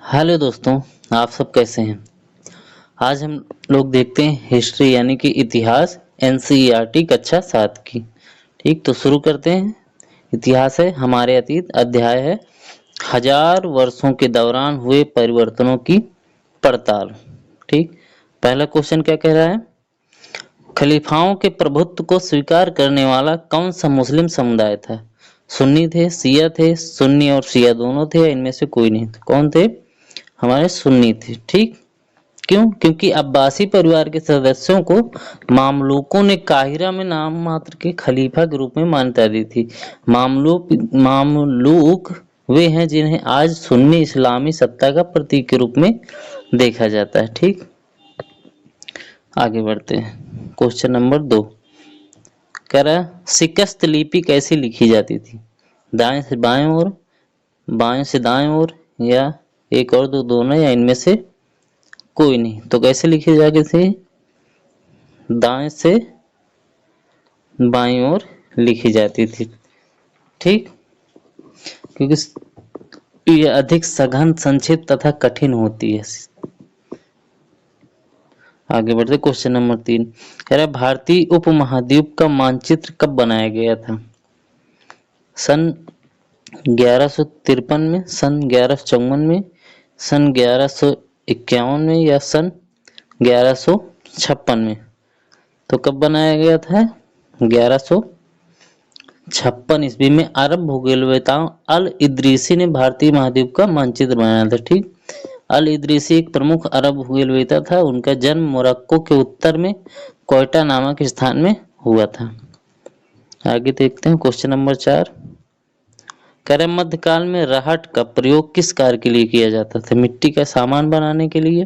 Hello दोस्तों, आप सब कैसे हैं। आज हम लोग देखते हैं हिस्ट्री यानी कि इतिहास एनसीईआरटी कक्षा 7 की। ठीक, तो शुरू करते हैं। इतिहास है हमारे अतीत, अध्याय है हजार वर्षों के दौरान हुए परिवर्तनों की पड़ताल। ठीक, पहला क्वेश्चन क्या कह रहा है, खलीफाओं के प्रभुत्व को स्वीकार करने वाला कौन सा मुस्लिम समुदाय था। सुन्नी थे, शिया थे, सुन्नी और शिया दोनों थे या इनमें से कोई नहीं था। कौन थे, हमारे सुन्नी थे। ठीक, क्यों, क्योंकि अब्बासी परिवार के सदस्यों को मामलूकों ने काहिरा में नाम मात्र के खलीफा के रूप में मान्यता दी थी। मामलूक वे हैं जिन्हें आज सुन्नी इस्लामी सत्ता का प्रतीक के रूप में देखा जाता है। ठीक, आगे बढ़ते हैं। क्वेश्चन नंबर 2 कह रहा है, शिकस्त लिपि कैसे लिखी जाती थी। दाएं से बाएं ओर, बाएं से दाएं ओर, या एक और दो दोनों, या इनमें से कोई नहीं। तो कैसे लिखी जाती थी, दाएं से बाईं ओर लिखी जाती थी। ठीक, क्योंकि यह अधिक सघन, संक्षिप्त तथा कठिन होती है। आगे बढ़ते क्वेश्चन नंबर 3 कह रहा है, भारतीय उपमहाद्वीप का मानचित्र कब बनाया गया था। सन 1153 में, सन 1154 में, सन 1151 में, या सन 1156 में। तो कब बनाया गया था, 1156 ईस्वी में अरब भूगोलवेत्ता अल इदरीसी ने भारतीय महाद्वीप का मानचित्र बनाया था। ठीक, अल इदरीसी एक प्रमुख अरब भूगोलवेत्ता था। उनका जन्म मोरक्को के उत्तर में कोयटा नामक स्थान में हुआ था। आगे देखते हैं क्वेश्चन नंबर 4 कह रहे, मध्यकाल में रहट का प्रयोग किस कार्य के लिए किया जाता था। मिट्टी का सामान बनाने के लिए,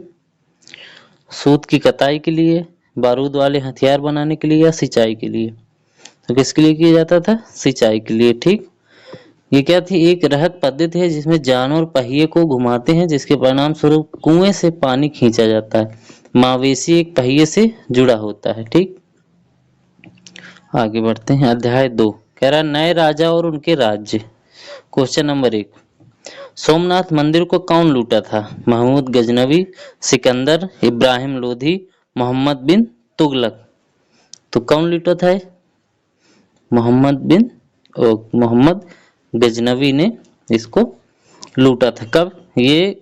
सूत की कताई के लिए, बारूद वाले हथियार बनाने के लिए, या सिंचाई के लिए। तो किसके लिए किया जाता था, सिंचाई के लिए। ठीक, ये क्या थी, एक रहत पद्धति है जिसमें जानवर पहिए को घुमाते हैं, जिसके परिणाम स्वरूप कुएं से पानी खींचा जाता है। मवेशी एक पहिए से जुड़ा होता है। ठीक, आगे बढ़ते हैं। अध्याय 2 कह रहा है, नए राजा और उनके राज्य। क्वेश्चन नंबर 1 सोमनाथ मंदिर को कौन लूटा था। महमूद गजनवी, सिकंदर, इब्राहिम लोधी, मोहम्मद बिन तुगलक। तो कौन लूटा था, मोहम्मद गजनवी ने इसको लूटा था। कब, ये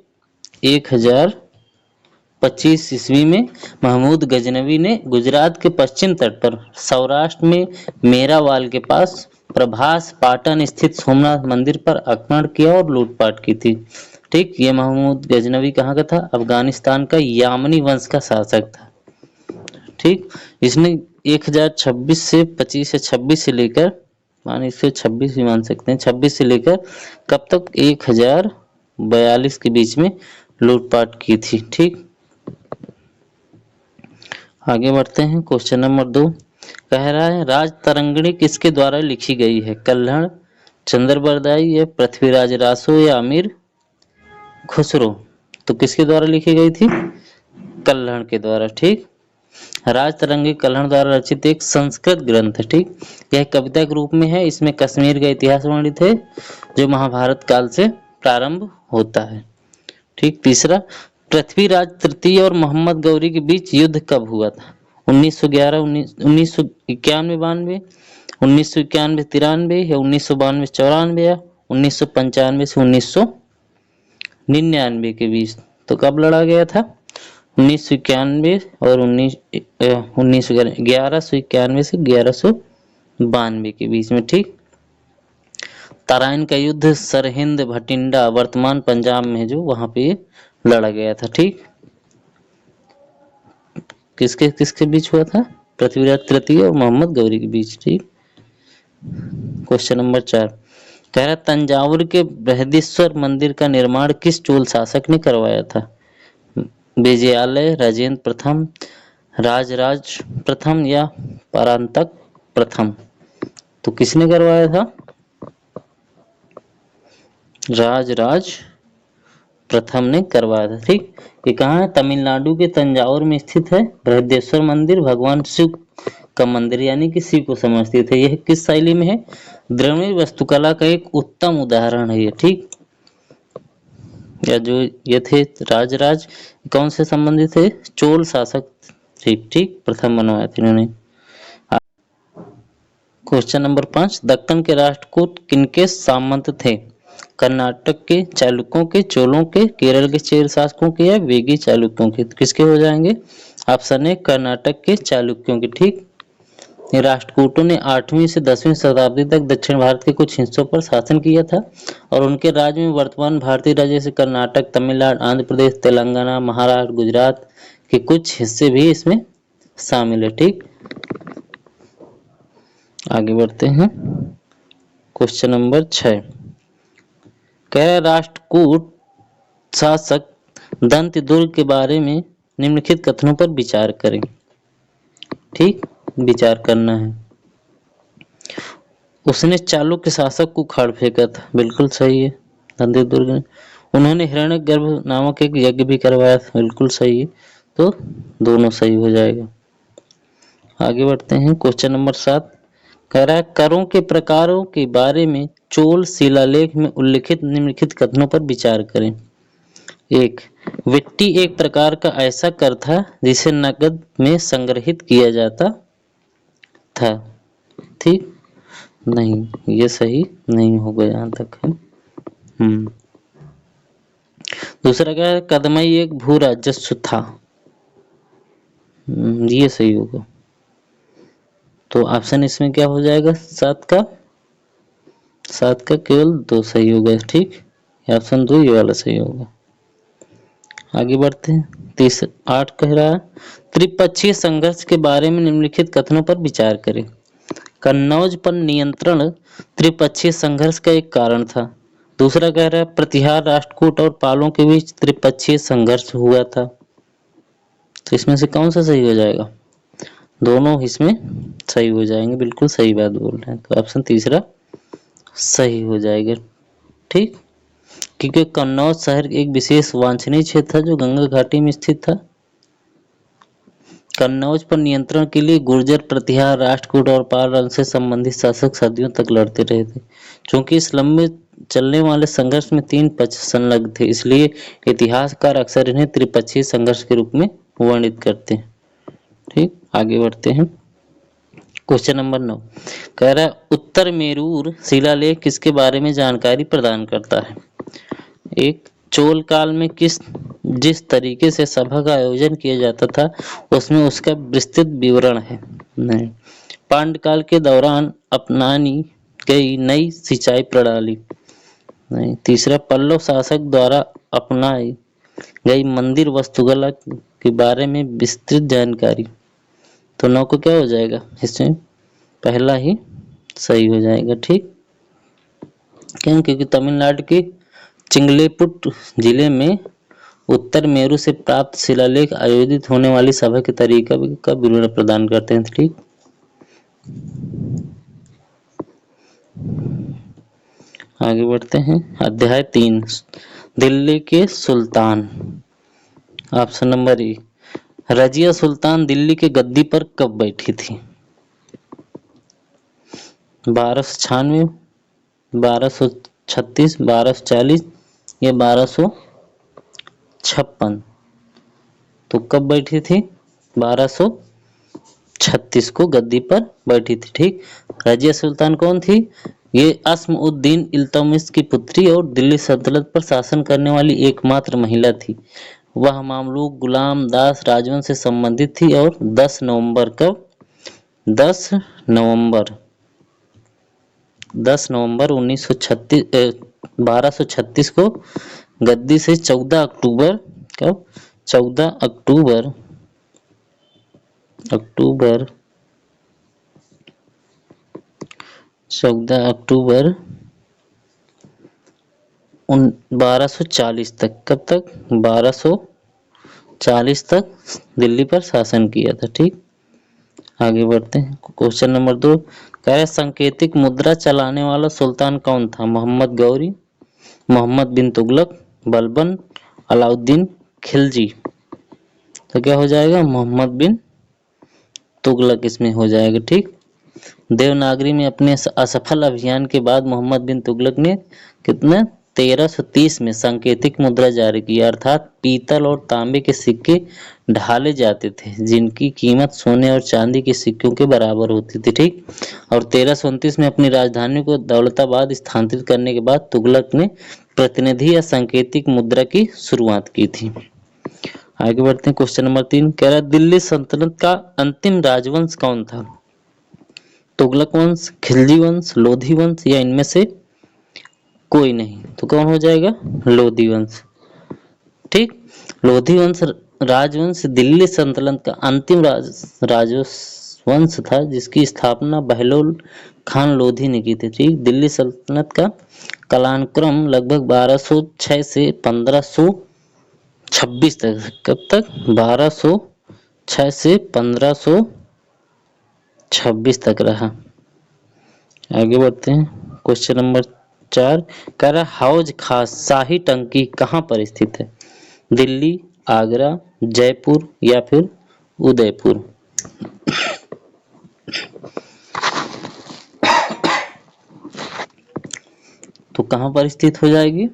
1025 ईस्वी में महमूद गजनवी ने गुजरात के पश्चिम तट पर सौराष्ट्र में मेरावाल के पास प्रभास पाटन स्थित सोमनाथ मंदिर पर आक्रमण किया और लूटपाट की थी। ठीक, ये महमूद गजनवी कहाँ का था, अफगानिस्तान का यामनी वंश का शासक था। ठीक, इसने 1026 से 25 या 26 से लेकर, मान इसे 26 भी मान सकते हैं, 26 से लेकर कब तक, 1042 के बीच में लूटपाट की थी। ठीक, आगे बढ़ते हैं। क्वेश्चन नंबर 2 कह रहा है, राज तरंगिणी किसके द्वारा लिखी गई है। कल्हड़, चंद्रबरदाई, या पृथ्वीराज रासो, या अमीर खुसरो। तो किसके द्वारा लिखी गई थी, कल्हड़ के द्वारा। ठीक, राज तरंगी कल्हड़ द्वारा रचित एक संस्कृत ग्रंथ है। ठीक, यह कविता के रूप में है। इसमें कश्मीर का इतिहास वर्णित है जो महाभारत काल से प्रारंभ होता है। ठीक, तीसरा, पृथ्वीराज तृतीय और मोहम्मद गौरी के बीच युद्ध कब हुआ था। 1911, 1991, 1991 93, या 1992 94, या 1995 से 1999 के बीच। तो कब लड़ा गया था, 1991 और 1191 से 1192 के बीच में। ठीक, तराइन का युद्ध सरहिंद भटिंडा वर्तमान पंजाब में जो वहां पे लड़ा गया था। ठीक, किसके किसके बीच हुआ था, पृथ्वीराज तृतीय और मोहम्मद गौरी के बीच। ठीक, क्वेश्चन नंबर 4 कह रहा, तंजावुर के बृहदीश्वर मंदिर का निर्माण किस चोल शासक ने करवाया था। विजयालय, राजेंद्र प्रथम, राजराज प्रथम, या परांतक प्रथम। तो किसने करवाया था, राजराज प्रथम ने करवाया था। ठीक, ये कहाँ है, तमिलनाडु के तंजावुर में स्थित है। बृहदेश्वर मंदिर भगवान शिव का मंदिर यानी कि शिव को समर्पित है। यह किस शैली में है, द्रविड़ वास्तुकला का एक उत्तम उदाहरण है ये। ठीक, या जो ये थे राजराज, कौन से संबंधित थे? चोल शासक। ठीक ठीक, प्रथम बनवाए थे इन्होंने। क्वेश्चन नंबर 5, दक्कन के राष्ट्रकूट किनके सामंत थे? कर्नाटक के चालुक्यों के, चोलों के, केरल के चेर शासकों के, या वेगी चालुक्यों के? किसके हो जाएंगे? ऑप्शन ए कर्नाटक के चालुक्यों के। ठीक, ये राष्ट्रकूटों ने 8वीं से 10वीं शताब्दी तक दक्षिण भारत के कुछ हिस्सों पर शासन किया था और उनके राज्य में वर्तमान भारतीय राज्य जैसे कर्नाटक, तमिलनाडु, आंध्र प्रदेश, तेलंगाना, महाराष्ट्र, गुजरात के कुछ हिस्से भी इसमें शामिल है। ठीक, आगे बढ़ते हैं। क्वेश्चन नंबर 6, कह राष्ट्रकूट शासक दंत दुर्ग के बारे में निम्नलिखित कथनों पर विचार करें। ठीक, विचार करना है। उसने चालुक्य शासक को उखाड़ फेंका था, बिल्कुल सही है, दंत दुर्ग ने। उन्होंने हिरण्यगर्भ नामक एक यज्ञ भी करवाया था, बिल्कुल सही है। तो दोनों सही हो जाएगा। आगे बढ़ते हैं। क्वेश्चन नंबर 7, कह रहा है करों के प्रकारों के बारे में चोल शिलालेख में उल्लिखित निम्नलिखित कथनों पर विचार करें। 1, विट्टी एक प्रकार का ऐसा कर था जिसे नकद में संग्रहित किया जाता था। ठीक, नहीं, ये सही नहीं होगा यहाँ तक है। दूसरा क्या है? कदमई एक भू राजस्व था। ये सही होगा। तो ऑप्शन इसमें क्या हो जाएगा? 7 का केवल 2 सही होगा। ठीक, ऑप्शन 2 ये वाला सही होगा। आगे बढ़ते हैं। 8 कह रहा है त्रिपक्षीय संघर्ष के बारे में निम्नलिखित कथनों पर विचार करें। कन्नौज पर नियंत्रण त्रिपक्षीय संघर्ष का एक कारण था। दूसरा कह रहा है प्रतिहार राष्ट्रकूट और पालों के बीच त्रिपक्षीय संघर्ष हुआ था। तो इसमें से कौन सा सही हो जाएगा? दोनों इसमें सही हो जाएंगे, बिल्कुल सही बात बोल रहे हैं। तो ऑप्शन तीसरा सही हो जाएगा। ठीक, क्योंकि कन्नौज शहर एक विशेष वांछनीय क्षेत्र था जो गंगा घाटी में स्थित था। कन्नौज पर नियंत्रण के लिए गुर्जर, प्रतिहार, राष्ट्रकूट और पाल रंग से संबंधित शासक सदियों तक लड़ते रहे थे। क्योंकि इस लंबे चलने वाले संघर्ष में 3 पक्ष संलग्न थे, इसलिए इतिहासकार अक्सर इन्हें त्रिपक्षीय संघर्ष के रूप में वर्णित करते हैं। ठीक, आगे बढ़ते हैं। क्वेश्चन नंबर 9, कह रहा है उत्तर मेरूर शिलालेख किसके बारे में जानकारी प्रदान करता है? 1, चोल काल में जिस तरीके से सभा का आयोजन किया जाता था उसमें उसका विस्तृत विवरण है। नहीं, पांडकाल के दौरान अपनानी गई नई सिंचाई प्रणाली। नहीं, तीसरा पल्लव शासक द्वारा अपनाई गई मंदिर वास्तुकला के बारे में विस्तृत जानकारी। तो 9 को क्या हो जाएगा? इसमें पहला ही सही हो जाएगा। ठीक, क्यों? क्योंकि तमिलनाडु के चिंगलेपुट जिले में उत्तर मेरू से प्राप्त शिलालेख आयोजित होने वाली सभा के तरीका का विवरण प्रदान करते हैं। ठीक, आगे बढ़ते हैं। अध्याय 3, दिल्ली के सुल्तान। ऑप्शन नंबर 1, रजिया सुल्तान दिल्ली के गद्दी पर कब बैठी थी? 1296, 1236, 1240 या 1256? तो कब बैठी थी? 1236 को गद्दी पर बैठी थी। ठीक, रजिया सुल्तान कौन थी? ये अस्म-उद-दीन इल्तुतमिश की पुत्री और दिल्ली सल्तनत पर शासन करने वाली एकमात्र महिला थी। वह मामलूक, गुलाम, दास राजवंश से संबंधित थी और 10 नवंबर 1236 को गद्दी से 14 अक्टूबर 1240 तक, कब तक? 1240 तक दिल्ली पर शासन किया था। ठीक, आगे बढ़ते हैं। क्वेश्चन नंबर 2, कह रहे सांकेतिक मुद्रा चलाने वाला सुल्तान कौन था? मोहम्मद गौरी, मोहम्मद बिन तुगलक, बलबन, अलाउद्दीन खिलजी? तो क्या हो जाएगा? मोहम्मद बिन तुगलक इसमें हो जाएगा। ठीक, देवनागरी में अपने असफल अभियान के बाद मोहम्मद बिन तुगलक ने कितना 1330 में सांकेतिक मुद्रा जारी की, अर्थात पीतल और तांबे के सिक्के ढाले जाते थे जिनकी कीमत सोने और चांदी के सिक्कों के बराबर होती थी, ठीक। और 1329 में अपनी राजधानी को दौलताबाद स्थानांतरित करने के बाद तुगलक ने प्रतिनिधि या सांकेतिक मुद्रा की शुरुआत की थी। आगे बढ़ते हैं, क्वेश्चन नंबर 3 कह रहा है दिल्ली सल्तनत का अंतिम राजवंश कौन था? तुगलक वंश, खिलजी वंश, लोधी वंश या इनमें से कोई नहीं? तो कौन हो जाएगा? लोधी वंश, ठीक। लोधी वंश राजवंश दिल्ली सल्तनत का अंतिम राजवंश था जिसकी स्थापना बहलोल खान लोधी ने की थी, ठीक। दिल्ली सल्तनत का कालानुक्रम लगभग 1206 से 1526 तक, कब तक? 1206 से 1526 तक रहा। आगे बढ़ते हैं, क्वेश्चन नंबर 4 कह रहा हौज खास शाही टंकी कहाँ पर स्थित है? दिल्ली, आगरा, जयपुर या फिर उदयपुर? तो कहाँ पर स्थित हो जाएगी?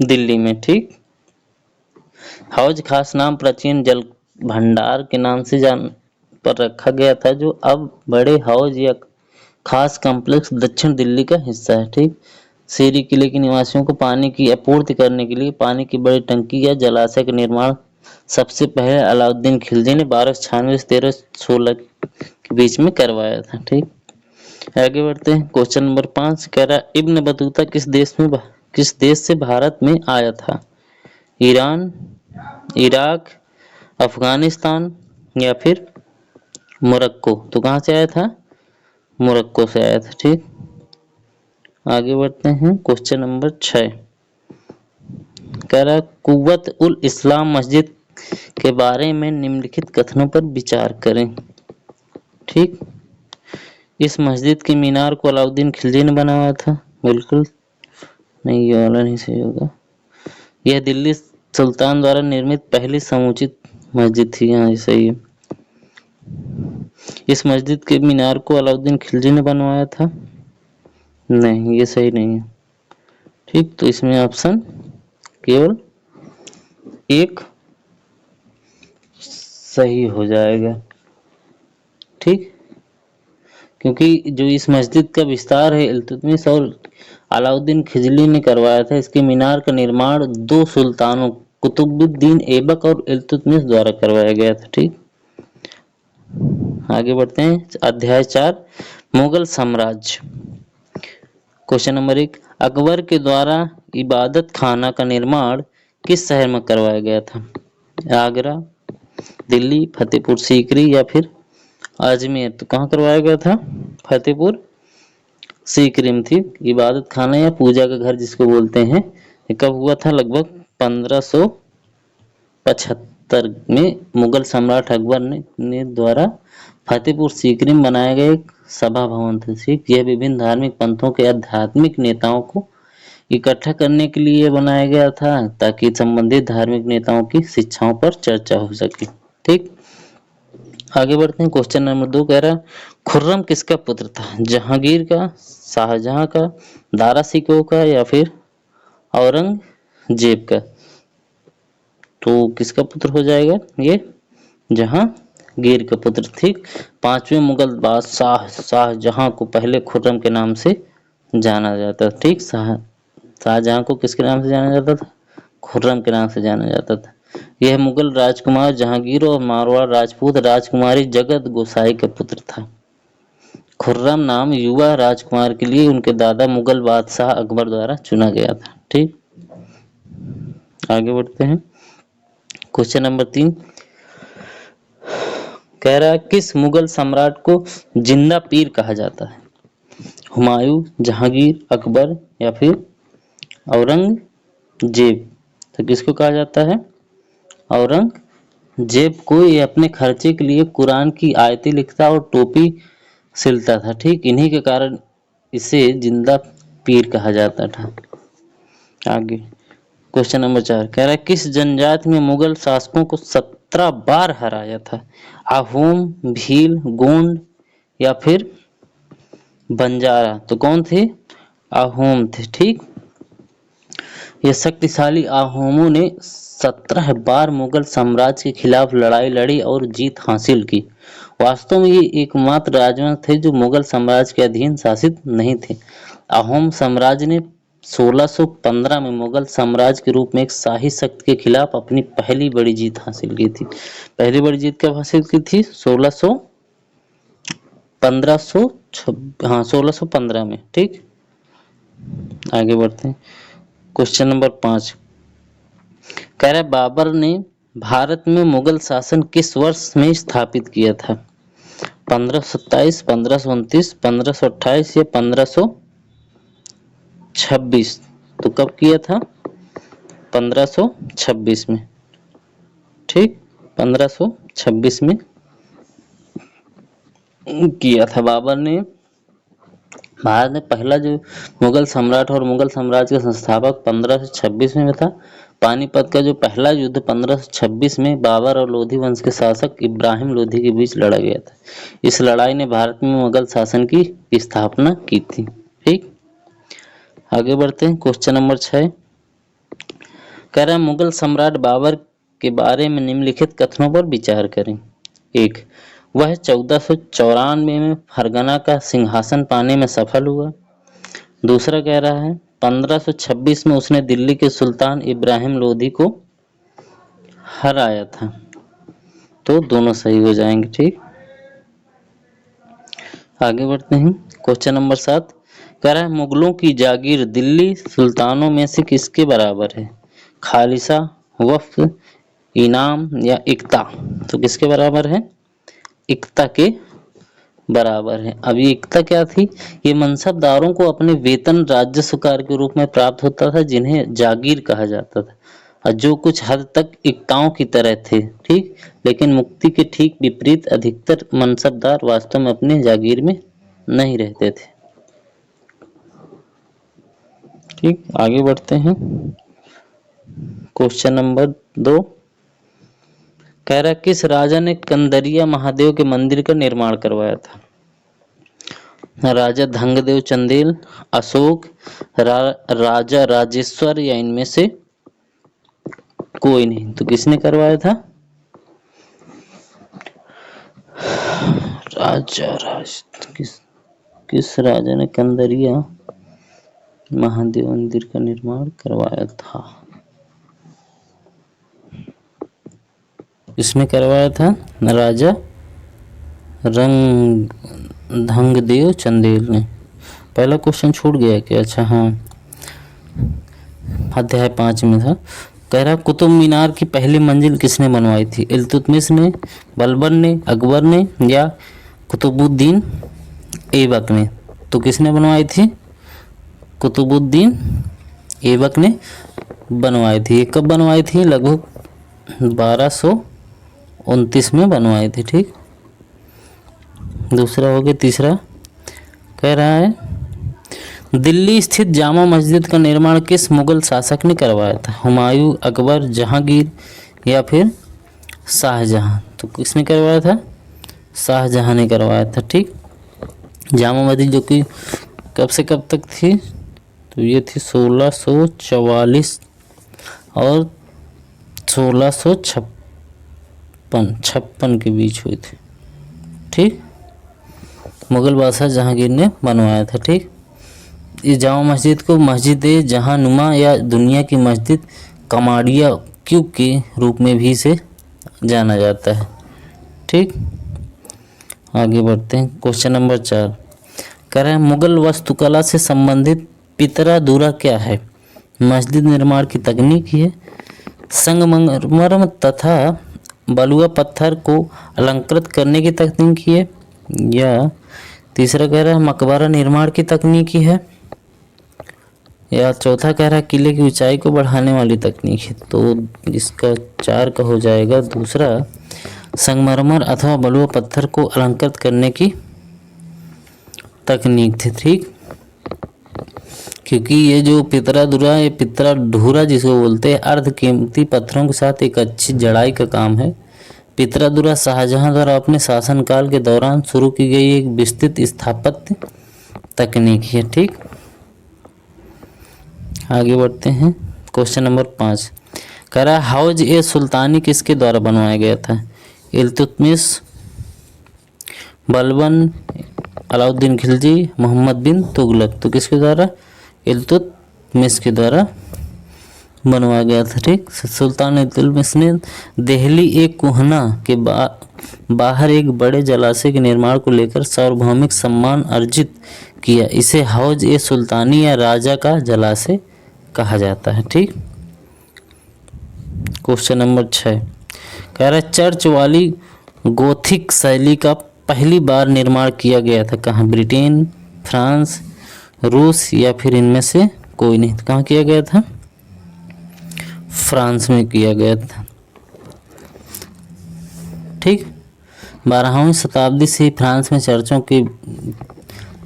दिल्ली में, ठीक। हौज खास नाम प्राचीन जल भंडार के नाम से जान पर रखा गया था जो अब बड़े हौज या खास कॉम्प्लेक्स दक्षिण दिल्ली का हिस्सा है, ठीक। सीरी किले के निवासियों को पानी की आपूर्ति करने के लिए पानी की बड़ी टंकी या जलाशय का निर्माण सबसे पहले अलाउद्दीन खिलजी ने 1296 से 1316 के बीच में करवाया था, ठीक। आगे बढ़ते हैं, क्वेश्चन नंबर 5 कह रहा है इब्न बतूता किस देश से भारत में आया था? ईरान, इराक, अफगानिस्तान या फिर मोरक्को? तो कहाँ से आया था? मोरक्को से आया था, ठीक। आगे बढ़ते हैं, क्वेश्चन नंबर 6 कह रहा है कुव्वत उल इस्लाम मस्जिद के बारे में निम्नलिखित कथनों पर विचार करें, ठीक। इस मस्जिद की मीनार को अलाउद्दीन खिलजी ने बनवाया था? बिल्कुल नहीं, ये वाला नहीं सही होगा। यह दिल्ली सुल्तान द्वारा निर्मित पहली समुचित मस्जिद थी, यहाँ सही है। इस मस्जिद के मीनार को अलाउद्दीन खिलजी ने बनवाया था? नहीं, ये सही नहीं है, ठीक। तो इसमें ऑप्शन केवल एक सही हो जाएगा, ठीक। क्योंकि जो इस मस्जिद का विस्तार है इल्तुतमिश और अलाउद्दीन खिलजी ने करवाया था। इसके मीनार का निर्माण दो सुल्तानों कुतुबुद्दीन ऐबक और इल्तुतमिश द्वारा करवाया गया था, ठीक। आगे बढ़ते हैं, अध्याय 4 मुगल साम्राज्य। क्वेश्चन नंबर 1 अकबर के द्वारा इबादत खाना का निर्माण किस शहर में करवाया गया था? आगरा, दिल्ली, फतेहपुर सीकरी या फिर अजमेर? तो कहाँ करवाया गया था? फतेहपुर सीकरी में, थी। इबादत खाना या पूजा का घर जिसको बोलते हैं, ये कब हुआ था? लगभग 1575 में मुगल सम्राट अकबर ने द्वारा फतेहपुर सीकरी में बनाया गया एक सभा भवन था, ठीक। यह विभिन्न धार्मिक पंथों के आध्यात्मिक नेताओं को इकट्ठा करने के लिए बनाया गया था ताकि संबंधित धार्मिक नेताओं की शिक्षाओं पर चर्चा हो सके, ठीक। आगे बढ़ते हैं, क्वेश्चन नंबर 2 कह रहा है खुर्रम किसका पुत्र था? जहांगीर का, शाहजहां का, दारा शिकोह का या फिर औरंगजेब का? तो किसका पुत्र हो जाएगा ये? जहांगीर का पुत्र, ठीक। पांचवें मुगल बादशाह शाहजहां को पहले खुर्रम के नाम से जाना जाता था, ठीक। शाहजहां को किसके नाम से जाना जाता था? खुर्रम के नाम से जाना जाता था। यह मुगल राजकुमार जहांगीर और मारवाड़ राजपूत राजकुमारी जगत गोसाई का पुत्र था। खुर्रम नाम युवा राजकुमार के लिए उनके दादा मुगल बादशाह अकबर द्वारा चुना गया था, ठीक। आगे बढ़ते हैं, क्वेश्चन नंबर 3 कह रहा है किस मुगल सम्राट को जिंदा पीर कहा जाता है? हुमायूं, जहांगीर, अकबर या फिर औरंगजेब? तो किसको कहा जाता है? औरंगजेब को। ये अपने खर्चे के लिए कुरान की आयतें लिखता और टोपी सिलता था, ठीक। इन्हीं के कारण इसे जिंदा पीर कहा जाता था। आगे क्वेश्चन नंबर 4 कह रहा है किस जनजाति में मुगल शासकों को 17 बार हराया था? अहोम, भील, गोंड या फिर बंजारा? तो कौन थे? अहोम थे, ठीक। ये शक्तिशाली अहोमों ने 17 बार मुगल साम्राज्य के खिलाफ लड़ाई लड़ी और जीत हासिल की। वास्तव में ये एकमात्र राजवंश थे जो मुगल साम्राज्य के अधीन शासित नहीं थे। अहोम साम्राज्य ने 1615 में मुगल साम्राज्य के रूप में एक शाही शक्ति के खिलाफ अपनी पहली बड़ी जीत हासिल की थी। पहली बड़ी जीत कब हासिल की थी? 1615 में। ठीक, आगे बढ़ते हैं। क्वेश्चन नंबर 5 कह रहा है बाबर ने भारत में मुगल शासन किस वर्ष में स्थापित किया था? 1527, 1529, 1528 या 1526? तो कब किया था? 1526 में। ठीक, 1526 में किया था बाबर ने। भारत में पहला जो मुगल सम्राट और मुगल साम्राज्य का संस्थापक 1526 में था। पानीपत का जो पहला युद्ध 1526 में बाबर और लोधी वंश के शासक इब्राहिम लोधी के बीच लड़ा गया था। इस लड़ाई ने भारत में मुगल शासन की स्थापना की थी। ठीक, आगे बढ़ते हैं। क्वेश्चन नंबर 6 कह रहा है मुगल सम्राट बाबर के बारे में निम्नलिखित कथनों पर विचार करें। 1, वह 1494 में फरगना का सिंहासन पाने में सफल हुआ। दूसरा कह रहा है 1526 में उसने दिल्ली के सुल्तान इब्राहिम लोधी को हराया था। तो दोनों सही हो जाएंगे। ठीक, आगे बढ़ते हैं। क्वेश्चन नंबर 7 कह रहा है मुगलों की जागीर दिल्ली सुल्तानों में से किसके बराबर है? खालिसा, वक्फ, इनाम या इक्ता? तो किसके बराबर है? इक्ता के बराबर है। अब ये इक्ता क्या थी? ये मनसबदारों को अपने वेतन राजस्व कर के रूप में प्राप्त होता था, जिन्हें जागीर कहा जाता था, और जो कुछ हद तक इक्ताओं की तरह थे। ठीक, लेकिन मुक्ति के ठीक विपरीत अधिकतर मनसबदार वास्तव में अपने जागीर में नहीं रहते थे। ठीक, आगे बढ़ते हैं। क्वेश्चन नंबर 2 कह रहा किस राजा ने कंदरिया महादेव के मंदिर का निर्माण करवाया था? राजा धंगदेव चंदेल, अशोक, राजा राजेश्वर या इनमें से कोई नहीं? तो किसने करवाया था? किस राजा ने कंदरिया महादेव मंदिर का निर्माण करवाया था? इसमें करवाया था राजा धंगदेव चंदेल ने। पहला क्वेश्चन छूट गया क्या? अच्छा हाँ, अध्याय 5 में था। कह रहा कुतुब मीनार की पहली मंजिल किसने बनवाई थी? इल्तुतमिश ने, बलबन ने, अकबर ने या कुतुबुद्दीन ऐबक ने? तो किसने बनवाई थी? कुतुबुद्दीन ऐबक ने बनवाई थी। ये कब बनवाई थी? लगभग 1229 में बनवाई थी। ठीक, दूसरा हो गया। तीसरा कह रहा है दिल्ली स्थित जामा मस्जिद का निर्माण किस मुगल शासक ने करवाया था? हुमायूं, अकबर, जहांगीर या फिर शाहजहां? तो किसने करवाया था? शाहजहां ने करवाया था। ठीक, जामा मस्जिद जो कि कब से कब तक थी? तो ये थी 1644 और 1656 के बीच हुई थी। ठीक, मुगल बादशाह जहांगीर ने बनवाया था। ठीक, इस जामा मस्जिद को मस्जिद जहां नुमा या दुनिया की मस्जिद कमाडिया क्यूब के रूप में भी से जाना जाता है। ठीक, आगे बढ़ते हैं। क्वेश्चन नंबर 4 कह रहे हैं मुगल वास्तुकला से संबंधित पितरादुरा क्या है? मस्जिद निर्माण की तकनीक है, संगमरमर तथा बलुआ पत्थर को अलंकृत करने की तकनीक है, या तीसरा कह रहा है मकबरा निर्माण की तकनीक है, या चौथा कह रहा है किले की ऊंचाई को बढ़ाने वाली तकनीक है। तो इसका 4 का हो जाएगा दूसरा, संगमरमर अथवा बलुआ पत्थर को अलंकृत करने की तकनीक थी। ठीक, क्योंकि ये जो पितरादुरा, ये पितराढूरा जिसको बोलते हैं, अर्ध कीमती पत्थरों के साथ एक अच्छी जड़ाई का काम है। पितरादुरा शाहजहां द्वारा अपने शासनकाल के दौरान शुरू की गई एक विस्तृत स्थापत्य तकनीक है। ठीक, आगे बढ़ते हैं। क्वेश्चन नंबर 5 कह रहा है हौज ए सुल्तानी किसके द्वारा बनवाया गया था? इल्तुतमिश, बलबन, अलाउद्दीन खिलजी, मोहम्मद बिन तुगलक। तो किसके द्वारा? इल्तुतमिश के द्वारा बनवाया गया था। ठीक, सुल्तान इल्तुतमिश ने दिल्ली एक कोहना के बाहर एक बड़े जलाशय के निर्माण को लेकर सार्वभौमिक सम्मान अर्जित किया। इसे हौज ए सुल्तानी या राजा का जलाशय कहा जाता है। ठीक, क्वेश्चन नंबर 6 कह रहा है चर्च वाली गोथिक शैली का पहली बार निर्माण किया गया था कहाँ? ब्रिटेन, फ्रांस, रूस या फिर इनमें से कोई नहीं। तो कहाँ किया गया था? फ्रांस में किया गया था। ठीक, 12वीं शताब्दी से ही फ्रांस में चर्चों के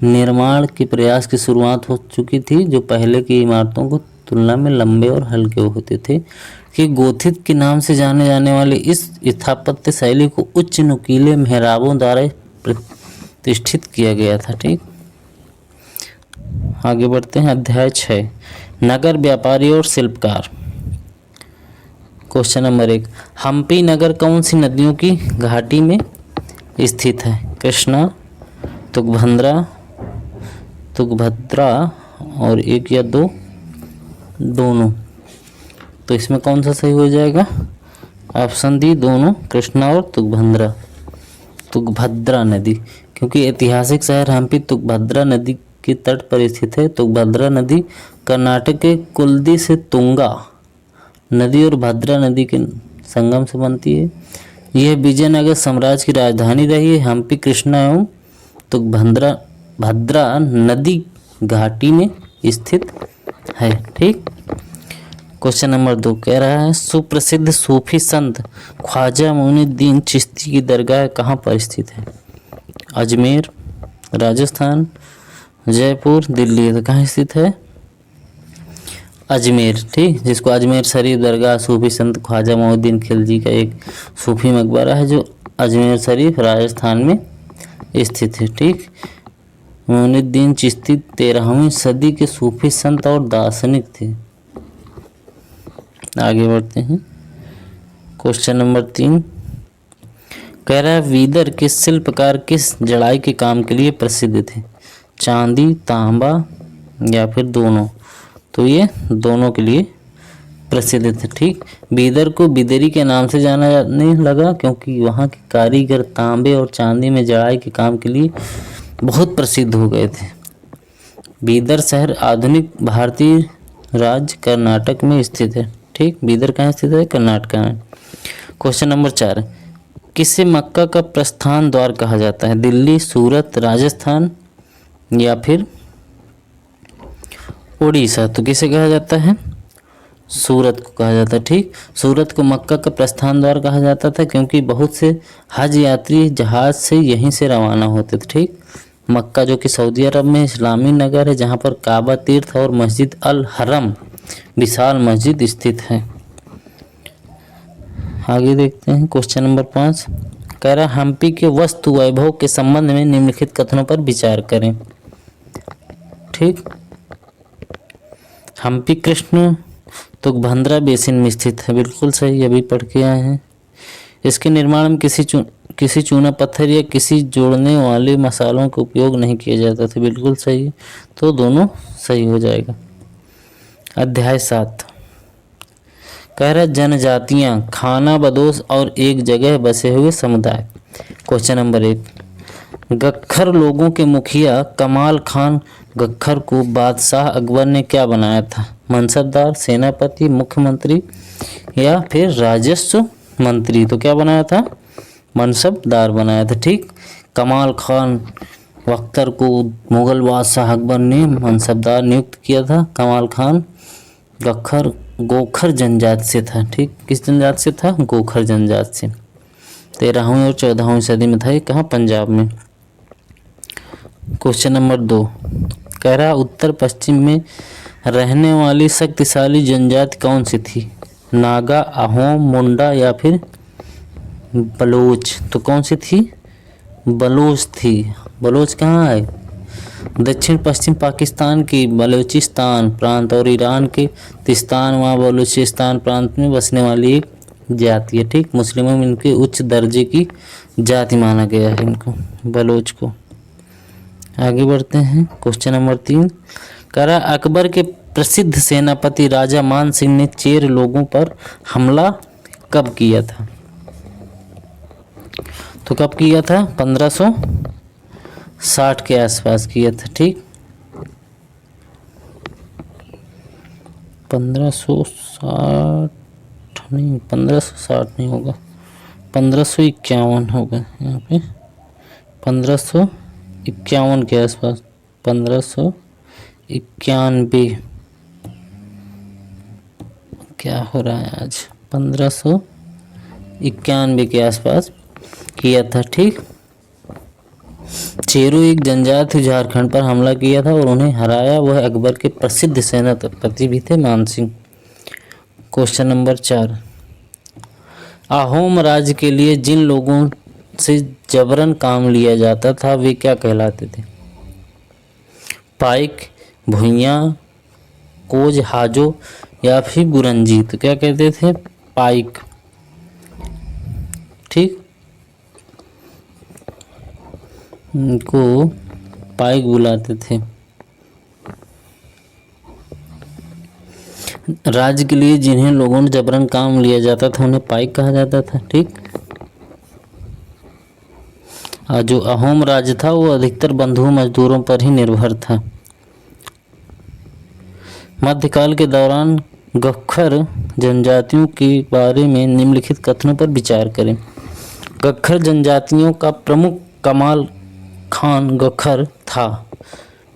निर्माण के प्रयास की शुरुआत हो चुकी थी, जो पहले की इमारतों को तुलना में लंबे और हल्के होते थे। कि गोथिक के नाम से जाने जाने वाले इस स्थापत्य शैली को उच्च नुकीले मेहराबों द्वारा प्रतिष्ठित किया गया था। ठीक, आगे बढ़ते हैं। अध्याय 6 नगर व्यापारी और शिल्पकार। क्वेश्चन नंबर 1 हम्पी नगर कौन सी नदियों की घाटी में स्थित है? कृष्णा, तुंगभद्रा और एक या दो, दोनों। तो इसमें कौन सा सही हो जाएगा? ऑप्शन डी, दोनों, कृष्णा और तुंगभद्रा नदी। क्योंकि ऐतिहासिक शहर हम्पी तुंगभद्रा नदी के तट पर स्थित है। तुंगभद्रा नदी कर्नाटक के कुल्दी से तुंगा नदी और भद्रा नदी के संगम से बनती है। यह विजयनगर साम्राज्य की राजधानी रही है। हम्पी कृष्णा एवं तुंगभद्रा नदी घाटी में स्थित है। ठीक, क्वेश्चन नंबर 2 कह रहा है सुप्रसिद्ध सूफी संत ख्वाजा मोइनुद्दीन चिश्ती की दरगाह कहाँ पर स्थित है? अजमेर, राजस्थान, जयपुर, दिल्ली। तो कहाँ स्थित है? अजमेर। ठीक, जिसको अजमेर शरीफ दरगाह सूफी संत ख्वाजा मोइनुद्दीन खिलजी का एक सूफी मकबरा है जो अजमेर शरीफ राजस्थान में स्थित है। ठीक, मोइनुद्दीन चिश्ती 13वीं सदी के सूफी संत और दार्शनिक थे। आगे बढ़ते हैं। क्वेश्चन नंबर 3 कह रहा है बीदर के शिल्पकार किस जड़ाई के काम के लिए प्रसिद्ध थे? चांदी, तांबा या फिर दोनों। तो ये दोनों के लिए प्रसिद्ध थे। ठीक, बीदर को बिदरी के नाम से जाना जाने लगा क्योंकि वहाँ के कारीगर तांबे और चांदी में जड़ाई के काम के लिए बहुत प्रसिद्ध हो गए थे। बीदर शहर आधुनिक भारतीय राज्य कर्नाटक में स्थित है। ठीक, बीदर कहाँ स्थित है? कर्नाटक में। क्वेश्चन नंबर 4 किसे मक्का का प्रस्थान द्वार कहा जाता है? दिल्ली, सूरत, राजस्थान या फिर उड़ीसा। तो किसे कहा जाता है? सूरत को कहा जाता है। ठीक, सूरत को मक्का का प्रस्थान द्वार कहा जाता था क्योंकि बहुत से हज यात्री जहाज से यहीं से रवाना होते थे। ठीक, मक्का जो कि सऊदी अरब में इस्लामी नगर है जहाँ पर काबा तीर्थ और मस्जिद अल हरम विशाल मस्जिद स्थित है। आगे देखते हैं। क्वेश्चन नंबर 5 कह रहा है हम्पी के वस्तु वैभव के संबंध में निम्नलिखित कथनों पर विचार करें। ठीक, हम्पी कृष्ण तुंगभद्रा बेसिन में स्थित है। बिल्कुल सही, अभी पढ़ के आए हैं। इसके निर्माण में किसी चूना पत्थर या किसी जोड़ने वाले मसालों का उपयोग नहीं किया जाता था। बिल्कुल सही, तो दोनों सही हो जाएगा। अध्याय 7 कह रहा है जनजातियां, खाना बदोश और एक जगह बसे हुए समुदाय। क्वेश्चन नंबर 1 गख्खर लोगों के मुखिया कमाल खान गख्खर को बादशाह अकबर ने क्या बनाया था? मनसबदार, सेनापति, मुख्यमंत्री या फिर राजस्व मंत्री। तो क्या बनाया था? मनसबदार बनाया था। ठीक, कमाल खान गख्खर को मुगल बादशाह अकबर ने मनसबदार नियुक्त किया था। कमाल खान गख्खर गोखर जनजाति से था। ठीक, किस जनजाति से था? गोखर जनजाति से। 13वीं और 14वीं सदी में था ये। कहाँ? पंजाब में। क्वेश्चन नंबर 2 कह रहा उत्तर पश्चिम में रहने वाली शक्तिशाली जनजाति कौन सी थी? नागा, अहोम, मुंडा या फिर बलोच। तो कौन सी थी? बलोच थी। बलोच कहाँ है? दक्षिण पश्चिम पाकिस्तान की बलूचिस्तान प्रांत और ईरान के तिस्तान व बलूचिस्तान प्रांत में बसने वाली एक जाति है। ठीक, मुस्लिमों में इनके उच्च दर्जे की जाति माना गया है इनको, बलोच को। आगे बढ़ते हैं, क्वेश्चन नंबर 3। करा अकबर के प्रसिद्ध सेनापति राजा मान सिंह ने चेर लोगों पर हमला कब किया था? तो कब किया था? 1560 के आसपास किया था। ठीक, 1560 नहीं, 1560 नहीं होगा, 1551 होगा यहाँ पे, 1551 के आसपास, 1591। क्या हो रहा है आज? 1591 के आसपास किया था। ठीक, चेरो एक जनजाति झारखंड पर हमला किया था और उन्हें हराया। वह अकबर के प्रसिद्ध सेनापति भी थे, मान सिंह। Question number 4। अहोम राज्य के लिए जिन लोगों से जबरन काम लिया जाता था वे क्या कहलाते थे? पाइक, भुइयां, कोज, हाजो या फिर गुरंजी। तो क्या कहते थे? पाइक। ठीक, इनको पाइक बुलाते थे। राज्य के लिए जिन्हें लोगों ने जबरन काम लिया जाता था उन्हें पाइक कहा जाता था। ठीक, जो अहोम राज्य था वो अधिकतर बंधुओं मजदूरों पर ही निर्भर था। मध्यकाल के दौरान गख्खर जनजातियों के बारे में निम्नलिखित कथनों पर विचार करें। गख्खर जनजातियों का प्रमुख कमाल खान गख्खर था।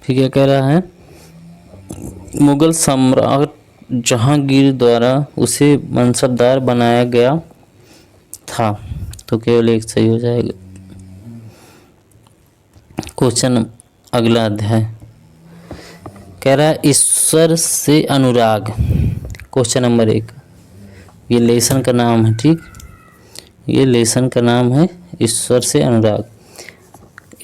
फिर क्या कह रहा है? मुगल सम्राट जहांगीर द्वारा उसे मनसबदार बनाया गया था। तो केवल एक सही हो जाएगा। क्वेश्चन अगला अध्याय कह रहा है ईश्वर से अनुराग। क्वेश्चन नंबर 1, ये लेसन का नाम है। ठीक, ये लेसन का नाम है ईश्वर से अनुराग।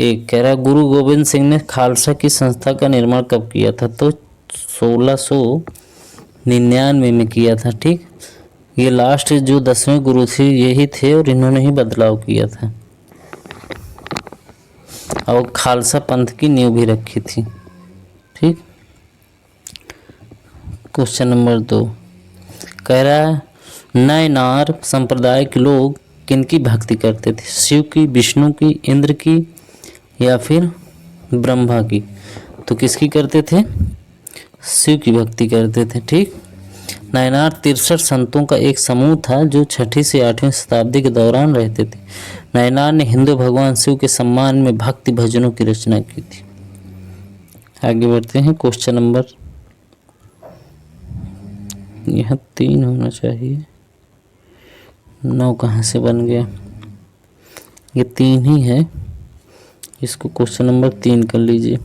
एक कह रहा है गुरु गोविंद सिंह ने खालसा की संस्था का निर्माण कब किया था? तो 1699 में किया था। ठीक, ये लास्ट जो 10वें गुरु थे यही थे और इन्होंने ही बदलाव किया था और खालसा पंथ की नींव भी रखी थी। ठीक, क्वेश्चन नंबर 2 कह रहा है नायनार संप्रदाय के लोग किनकी भक्ति करते थे? शिव की, विष्णु की, इंद्र की या फिर ब्रह्मा की? तो किसकी करते थे? शिव की भक्ति करते थे। ठीक, नायनार 63 संतों का एक समूह था जो 6ठी से 8वीं शताब्दी के दौरान रहते थे। नायनार ने हिंदू भगवान शिव के सम्मान में भक्ति भजनों की रचना की थी। आगे बढ़ते हैं, क्वेश्चन नंबर, यह 3 होना चाहिए, 9 कहाँ से बन गया? ये 3 ही है, इसको क्वेश्चन नंबर 3 कर लीजिए।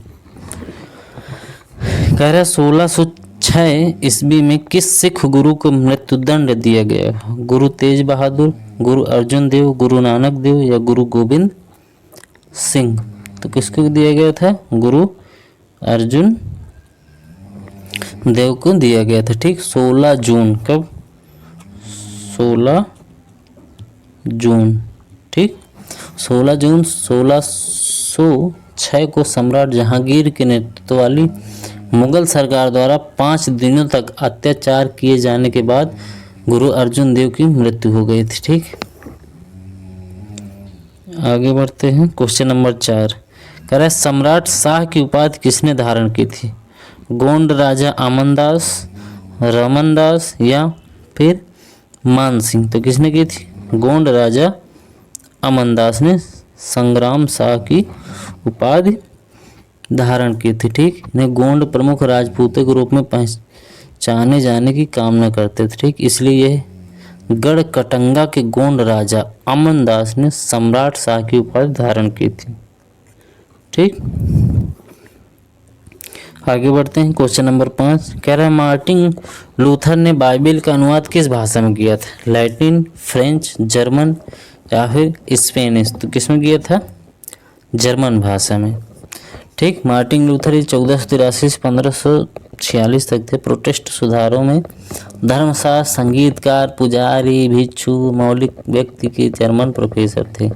कह रहा 1606 ईस्वी में किस सिख गुरु को मृत्युदंड दिया गया? गुरु तेज बहादुर, गुरु अर्जुन देव, गुरु नानक देव या गुरु गोविंद सिंह? तो किसको दिया गया था? गुरु अर्जुन देव को दिया गया था। ठीक, 16 जून। कब? 16 जून। ठीक, 16 जून 1606 को सम्राट जहांगीर के नेतृत्व वाली मुगल सरकार द्वारा 5 दिनों तक अत्याचार किए जाने के बाद गुरु अर्जुन देव की मृत्यु हो गई थी। ठीक, आगे बढ़ते हैं, क्वेश्चन नंबर 4 कह रहा है सम्राट शाह की उपाधि किसने धारण की थी? गोंड राजा अमनदास, रमनदास या फिर मान सिंह? तो किसने की थी? गोंड राजा अमनदास ने संग्राम शाह की उपाधि धारण की थी। ठीक, इन्हें गोंड प्रमुख राजपूतों के रूप में पहचाने जाने की कामना करते थे। ठीक, इसलिए यह गढ़ कटंगा के गोंड राजा अमनदास ने सम्राट शाह की उपाधि धारण की थी। ठीक, आगे बढ़ते हैं, क्वेश्चन नंबर 5 कह रहा है मार्टिन लूथर ने बाइबिल का अनुवाद किस भाषा में किया था? लैटिन, फ्रेंच, जर्मन या फिर स्पेनिश? तो किस में किया था? जर्मन भाषा में। ठीक। मार्टिन लूथर 1483 से 1546 तक थे। प्रोटेस्ट सुधारों में धर्मशास्त्र, संगीतकार, पुजारी, भिक्षु, मौलिक व्यक्ति के जर्मन प्रोफेसर थे।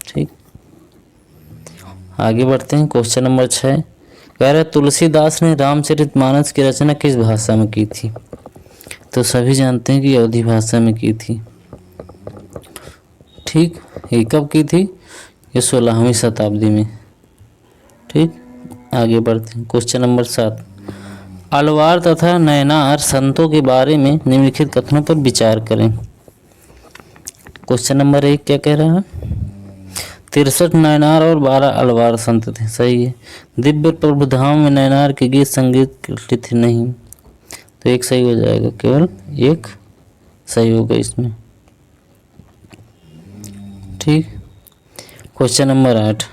ठीक, आगे बढ़ते हैं। क्वेश्चन नंबर 6 कह रहे तुलसीदास ने रामचरितमानस की रचना किस भाषा में की थी? तो सभी जानते हैं कि अवधी भाषा में की थी। ठीक, ये कब की थी? ये 16वीं शताब्दी में। ठीक, आगे बढ़ते हैं। क्वेश्चन नंबर 7 अलवार तथा नयनार संतों के बारे में निम्नलिखित कथनों पर विचार करें। क्वेश्चन नंबर 1 क्या कह रहा है? 63 नयनार और 12 अलवार संत थे। सही है। दिव्य प्रभुधाम में नयनार के गीत संगीत लिखे नहीं, तो एक सही हो जाएगा, केवल एक सही होगा इसमें। ठीक, क्वेश्चन नंबर 8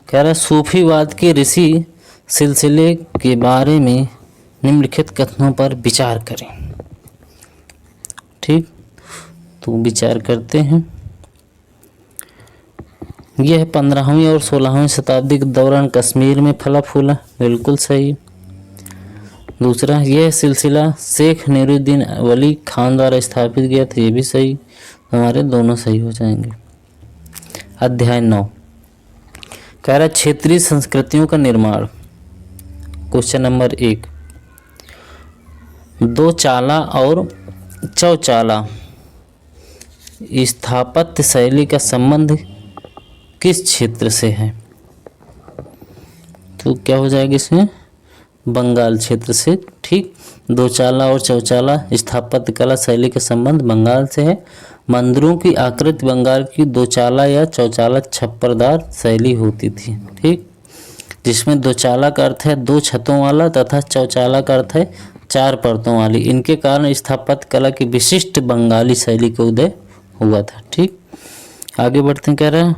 कह रहा है सूफीवाद के ऋषि सिलसिले के बारे में निम्नलिखित कथनों पर विचार करें। ठीक, तो विचार करते हैं। यह 15वीं और 16वीं शताब्दी के दौरान कश्मीर में फला फूला, बिल्कुल सही। दूसरा, यह सिलसिला शेख नूरुद्दीन वली खान द्वारा स्थापित किया था, ये भी सही। हमारे दोनों सही हो जाएंगे। अध्याय 9 कह रहा क्षेत्रीय संस्कृतियों का निर्माण। क्वेश्चन नंबर 1 दो चाला और चौचाला स्थापत्य शैली का संबंध किस क्षेत्र से है? तो क्या हो जाएगा इसमें? बंगाल क्षेत्र से। ठीक, दो चाला और चौचाला स्थापत्य कला शैली का संबंध बंगाल से है। मंदिरों की आकृति बंगाल की दो चाला या चौचाला छप्परदार शैली होती थी। ठीक, जिसमें दो चाला का अर्थ है दो छतों वाला तथा चौचाला का अर्थ है चार परतों वाली। इनके कारण स्थापत्य कला की विशिष्ट बंगाली शैली का उदय हुआ था। ठीक, आगे बढ़ते हैं। कह रहे हैं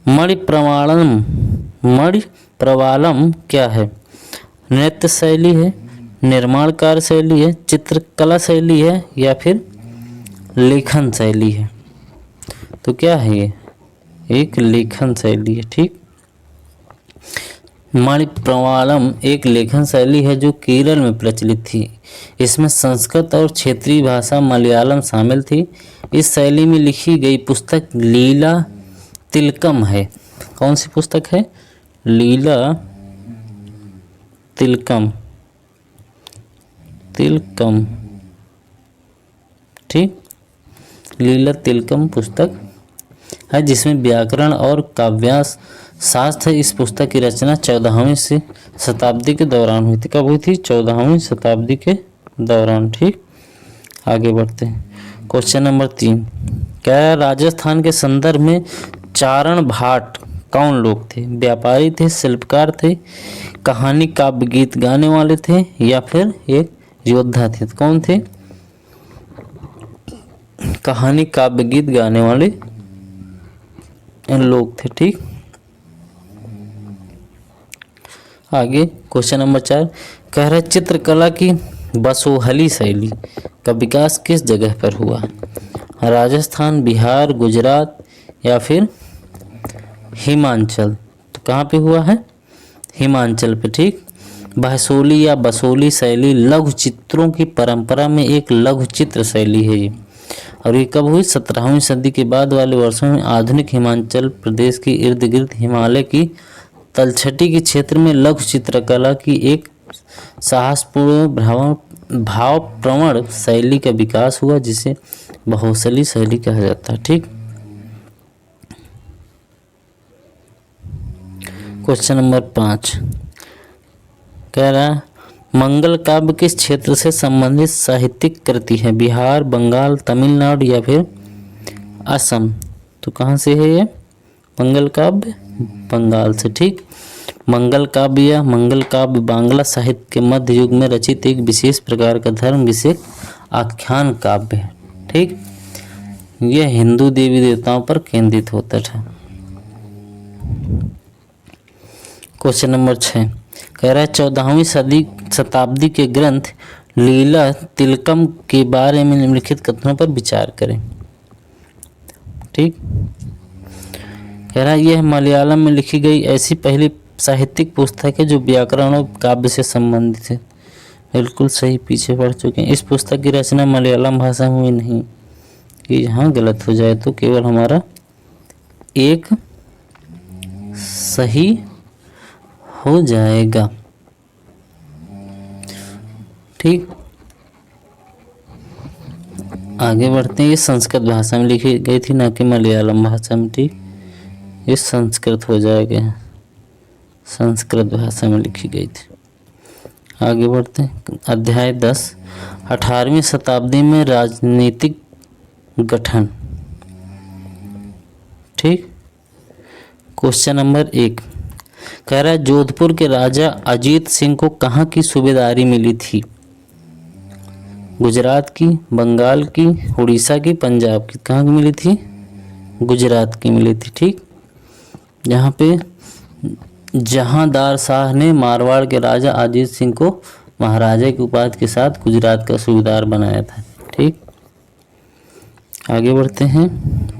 मणि प्रवालम क्या है? नृत्य शैली है, निर्माण कार्य शैली है, चित्रकला शैली है या फिर लेखन शैली है? तो क्या है ये? एक लेखन शैली है। ठीक, मणिप्रवालम एक लेखन शैली है जो केरल में प्रचलित थी। इसमें संस्कृत और क्षेत्रीय भाषा मलयालम शामिल थी। इस शैली में लिखी गई पुस्तक लीला तिलकम है। कौन सी पुस्तक है? लीला तिलकम। ठीक, लीला तिलकम पुस्तक है जिसमें व्याकरण और काव्यांश शास्त्र है। इस पुस्तक की रचना 14वीं से शताब्दी के दौरान हुई थी। कब हुई थी? 14वीं शताब्दी के दौरान। ठीक, आगे बढ़ते हैं। क्वेश्चन नंबर 3 क्या राजस्थान के संदर्भ में चारण भाट कौन लोग थे? व्यापारी थे, शिल्पकार थे, कहानी काव्य गीत गाने वाले थे या फिर एक योद्धा थे? तो कौन थे? कहानी काव्य गीत गाने वाले लोग थे। ठीक, आगे क्वेश्चन नंबर 4 कह रहा है चित्रकला की बसोहली शैली का विकास किस जगह पर हुआ? राजस्थान, बिहार, गुजरात या फिर हिमाचल? तो कहाँ पे हुआ है? हिमाचल पे। ठीक, बहसोली या बसोली शैली लघु चित्रों की परंपरा में एक लघु चित्र शैली है ये। और ये कब हुई? 17वीं सदी के बाद वाले वर्षों में आधुनिक हिमाचल प्रदेश के इर्द गिर्द हिमालय की तलछटी के क्षेत्र में लघु चित्रकला की एक साहसपूर्ण भावप्रवण शैली का विकास हुआ जिसे बहुशैली शैली कहा जाता है। ठीक, क्वेश्चन नंबर 5 कह रहा है मंगल काव्य किस क्षेत्र से संबंधित साहित्यिक कृति है? बिहार, बंगाल, तमिलनाडु या फिर असम? तो कहाँ से है ये मंगल काव्य? बंगाल से। ठीक, मंगल काव्य या मंगल काव्य बांग्ला साहित्य के मध्य युग में रचित एक विशेष प्रकार का धर्म विषयक आख्यान काव्य है। ठीक, यह हिंदू देवी देवताओं पर केंद्रित होता था। क्वेश्चन नंबर 6 कह रहा है 14वीं शताब्दी के ग्रंथ लीला तिलकम के बारे में निम्नलिखित कथनों पर विचार करें। ठीक, कह रहा है यह मलयालम में लिखी गई ऐसी पहली साहित्यिक पुस्तक है जो व्याकरण और काव्य से संबंधित है। बिल्कुल सही, पीछे पढ़ चुके हैं। इस पुस्तक की रचना मलयालम भाषा में हुई नहीं। कि यहाँ गलत हो जाए तो केवल हमारा एक सही हो जाएगा। ठीक, आगे बढ़ते हैं। ये संस्कृत भाषा में लिखी गई थी, ना कि मलयालम भाषा में। ठीक, ये संस्कृत हो जाएगा, संस्कृत भाषा में लिखी गई थी। आगे बढ़ते हैं। अध्याय 10, 18वीं शताब्दी में राजनीतिक गठन। ठीक, क्वेश्चन नंबर 1 कह रहा है जोधपुर के राजा अजीत सिंह को कहाँ की सूबेदारी मिली थी? गुजरात की, बंगाल की, उड़ीसा की, पंजाब की? कहाँ की मिली थी? गुजरात की मिली थी। ठीक, यहाँ पे जहांदार शाह ने मारवाड़ के राजा अजीत सिंह को महाराजा की उपाधि के साथ गुजरात का सूबेदार बनाया था। ठीक, आगे बढ़ते हैं।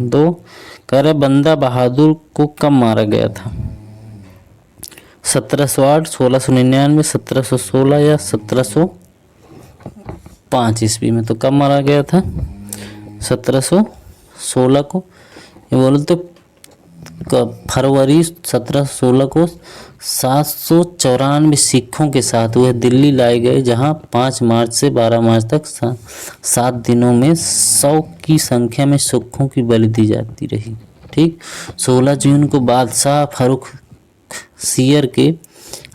2 कह रहा बंदा बहादुर को कब मारा गया था? 1708, 1699, 1716 या 1705 ईस्वी में? तो कब मारा गया था? 1716 को। ये बोले तो फरवरी 1716 को 794 सिखों के साथ वह दिल्ली लाए गए, जहां 5 मार्च से 12 मार्च तक 7 दिनों में 100 की संख्या में सिखों की बलि दी जाती रही। ठीक, 16 जून को बादशाह फर्रुख सियर के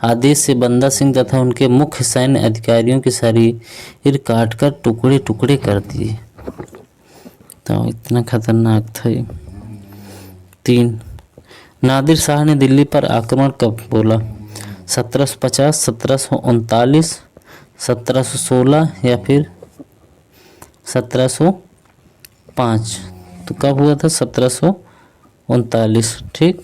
आदेश से बंदा सिंह तथा उनके मुख्य सैन्य अधिकारियों के शरीर काटकर टुकड़े टुकड़े कर दिए। तो इतना खतरनाक था ये। 3 नादिर शाह ने दिल्ली पर आक्रमण कब बोला? 1750, 1739, 1716 या फिर 1705? तो कब हुआ था? 1739। ठीक,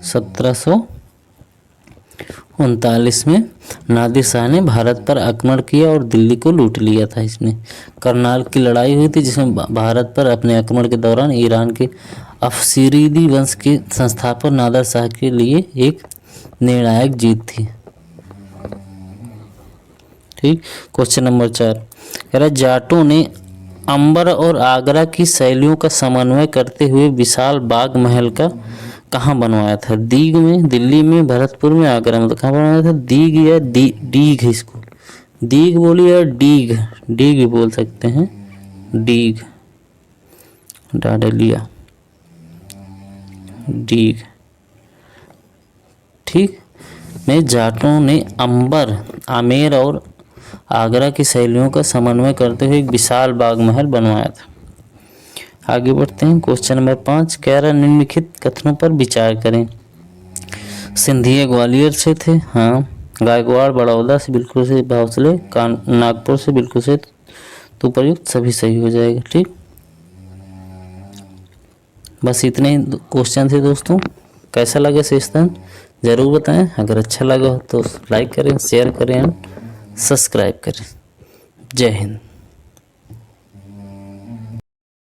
1739 में नादिर शाह ने भारत पर आक्रमण किया और दिल्ली को लूट लिया था इसने। करनाल की लड़ाई हुई थी जिसमें भारत पर अपने आक्रमण के दौरान ईरान के अफसीरीदी वंश के संस्थापक नादिर शाह के लिए एक निर्णायक जीत थी। ठीक, क्वेश्चन नंबर 4 कह रहा जाटों ने अंबर और आगरा की शैलियों का समन्वय करते हुए विशाल बाग महल का कहाँ बनवाया था? दीग में, दिल्ली में, भरतपुर में, आगरा में? तो कहाँ बनवाया था? दीग या डीग? इसको दीग बोलिए या डीग? डीग भी बोल सकते हैं, डीग, डाडलिया, डीग। ठीक, में जाटों ने अंबर, आमेर और आगरा की शैलियों का समन्वय करते हुए एक विशाल बाग महल बनवाया था। आगे बढ़ते हैं। क्वेश्चन नंबर 5 कह रहा निम्नलिखित कथनों पर विचार करें। सिंधिया ग्वालियर से थे, हाँ। गायकवाड़ बड़ौदा से बिल्कुल से, भोसले नागपुर से बिल्कुल से, तो उपयुक्त सभी सही हो जाएगा। ठीक, बस इतने ही क्वेश्चन थे दोस्तों। कैसा लगा सेशन ज़रूर बताएं। अगर अच्छा लगा हो तो लाइक करें, शेयर करें एंड सब्सक्राइब करें। जय हिंद।